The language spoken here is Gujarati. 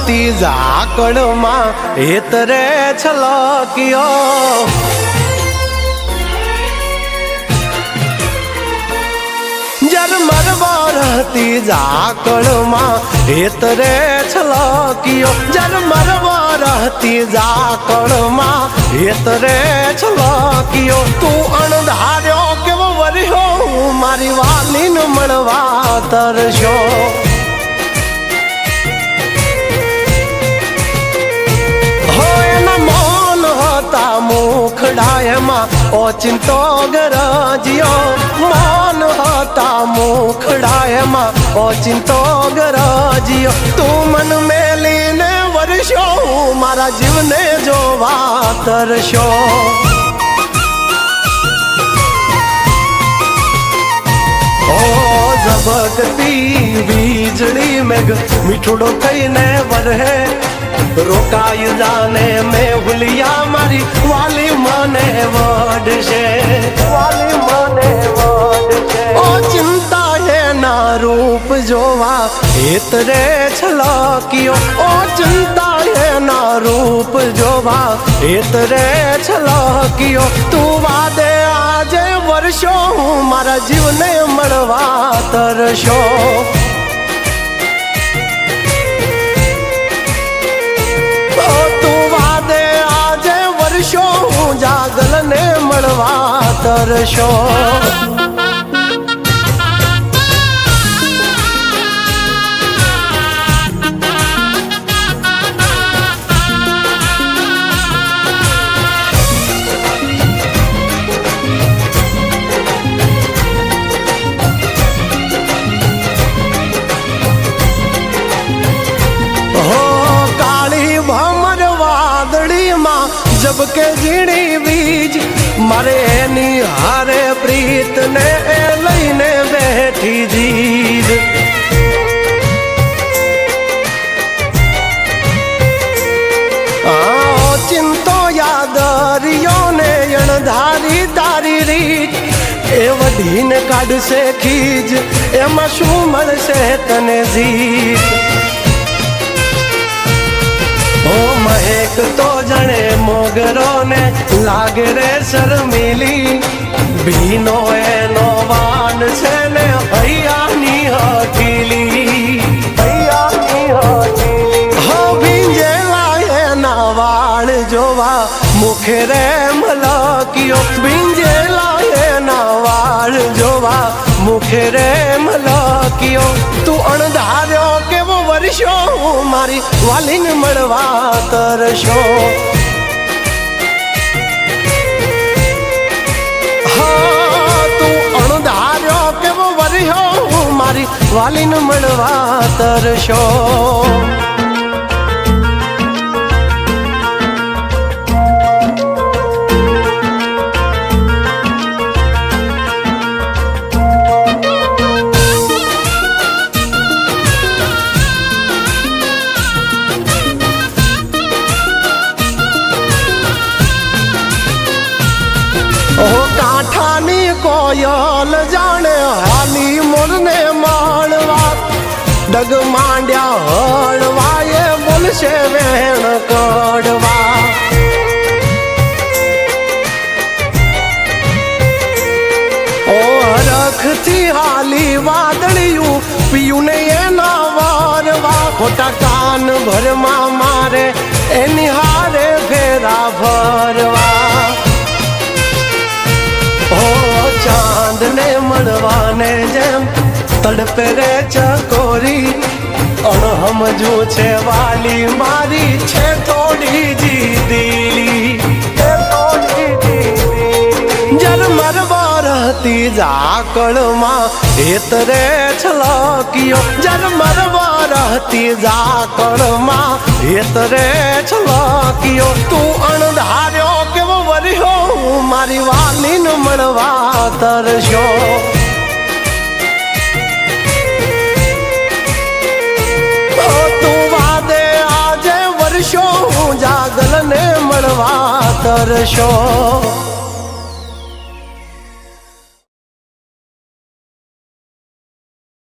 વરહતી ઝાકળમાં હેતરે છલક્યો ઝરમર વરહતી ઝાકળમાં હેતરે છલક્યો ઝરમર વરહતી ઝાકળમાં હેતરે છલક્યો તું અણધાર્યો કેવો વર્યો મારી વાલીને મળવા તરસ્યો મુખડાયમાં ઓચિંતો ગરજ્યો મૌન હતા મુખડાયમાં ઓચિંતો ગરજ્યો તું મન મેલીને વર્ષો મારા જીવને જોવા તરસ્યો ઝબકતી વીજળી મેઘ મીઠુડો થઈને વરહે રોકાઈ જાને મેં ભૂલિયા મારી વાલી મને વડશે વાલી મને વડશે ઓ ચિંતા એના રૂપ જોવા હેતરે છલક્યો ઓ ચિંતા એના રૂપ જોવા હેતરે છલક્યો તું વાદે આજે વર્ષો મારા જીવને મળવા તરસ્યો જાગલને મળવા તરસ્યો जब के जीणी बीज मारे एनी हारे प्रीत ने लईने बैठी जीद चिंतो यादरियों ने अणधारी तारी रीत ए वधीने काढसे खीज एमां शुं मळशे तने जीत ओ महक तो जने मोगरो ने लागे रे शर्मिली भीनो एनो वान छे ने हयानी हठीली हयानी हठीली हो भींजेला एना वाळ जोवा मुखे रे मलकियो भींजेला एना वाळ जोवा मुखे रे मलकियो तू अणधार्यो केवो वर्षो मारी वालीने મળવા તરસ્યો હા તું અણધાર્યો કેવો વર્યો મારી વાલીને મળવા તરસ્યો कोयल जाने हाली मोरने माणवा डग मांड्या हळवा ये बोलशे वेण कड़वा ओ रख थी हाली वादळियों पियू ने एना वारवा खोटा कान भरमा मारे एनी हारे फेरा भरवा चांद ने मड़वाने जेम तड़पे रे चकोरी अण हम जो छे वाली मारी छे थोड़ी जी दिली जरमर वरहती ઝાકળમાં હેતરે છલક્યો જરમર વરહતી ઝાકળમાં હેતરે છલક્યો તું અણધાર્યો કેવો વર્યો મારી વાલીને મળવા તરસ્યો તું વાદે આજે વર્ષો જાગલને મળવા તરસ્યો